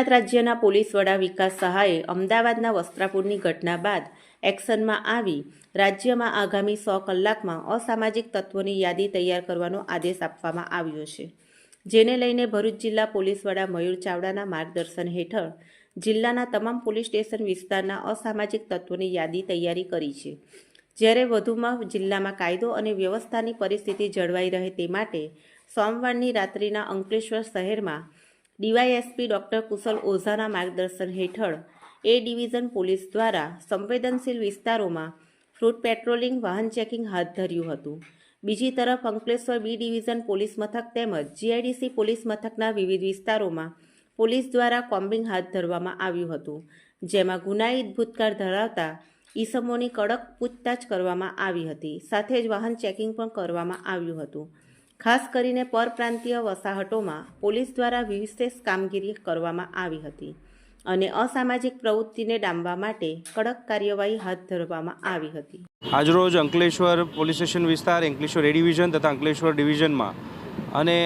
ગુજરાત રાજ્યના પોલીસ વડા વિકાસ સહાયે અમદાવાદના વસ્ત્રાપુરની ઘટના બાદ એક્શનમાં આવી રાજ્યમાં આગામી 100 કલાકમાં અસામાજિક તત્વોની યાદી તૈયાર કરવાનો આદેશ આપવામાં આવ્યો છે, જેને લઈને ભરૂચ જિલ્લા પોલીસ વડા મયુર ચાવડાના માર્ગદર્શન હેઠળ જિલ્લાના તમામ પોલીસ સ્ટેશન વિસ્તારના અસામાજિક તત્વોની યાદી તૈયારી કરી છે, જ્યારે વધુમાં જિલ્લામાં કાયદો અને વ્યવસ્થાની પરિસ્થિતિ જળવાઈ રહે તે માટે સોમવારની રાત્રિના અંકલેશ્વર શહેરમાં ડીવાયએસપી ડૉક્ટર કુશલ ઓઝાના માર્ગદર્શન હેઠળ એ ડિવિઝન પોલીસ દ્વારા સંવેદનશીલ વિસ્તારોમાં ફ્રૂટ પેટ્રોલિંગ વાહન ચેકિંગ હાથ ધર્યું હતું। બીજી તરફ અંકલેશ્વર બી ડિવિઝન પોલીસ મથક તેમજ જીઆઈડીસી પોલીસ મથકના વિવિધ વિસ્તારોમાં પોલીસ દ્વારા કોમ્બિંગ હાથ ધરવામાં આવ્યું હતું, જેમાં ગુનાહિત ભૂતકાળ ધરાવતા ઈસમોની કડક પૂછતાછ કરવામાં આવી હતી, સાથે જ વાહન ચેકિંગ પણ કરવામાં આવ્યું હતું। ખાસ કરીને પરપ્રાંતીય વસાહતોમાં પોલીસ દ્વારા વિશેષ કામગીરી કરવામાં આવી હતી અને અસામાજિક પ્રવૃત્તિને ડામવા માટે કડક કાર્યવાહી હાથ ધરવામાં આવી હતી। આજરોજ અંકલેશ્વર પોલીસ સ્ટેશન વિસ્તાર, અંકલેશ્વર એ ડિવિઝન તથા અંકલેશ્વર ડિવિઝનમાં અને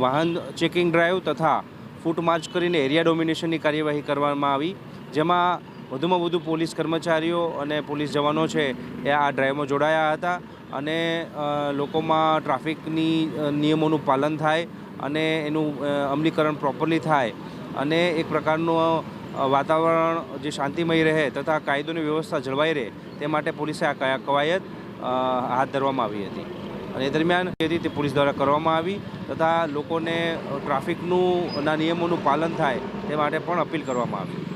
વાહન ચેકિંગ ડ્રાઈવ તથા ફૂટ માર્ચ કરીને એરિયા ડોમિનેશનની કાર્યવાહી કરવામાં આવી, જેમાં વધુમાં વધુ પોલીસ કર્મચારીઓ અને પોલીસ જવાનો છે એ આ ડ્રાઈવમાં જોડાયા હતા અને લોકોમાં ટ્રાફિકની નિયમોનું પાલન થાય અને એનું અમલીકરણ પ્રોપરલી થાય અને એક પ્રકારનું વાતાવરણ જે શાંતિમય રહે તથા કાયદોની વ્યવસ્થા જળવાઈ રહે તે માટે પોલીસે આ કવાયત હાથ ધરવામાં આવી હતી અને એ દરમિયાન જે રીતે પોલીસ દ્વારા કરવામાં આવી તથા લોકોને ટ્રાફિકના નિયમોનું પાલન થાય તે માટે પણ અપીલ કરવામાં આવી।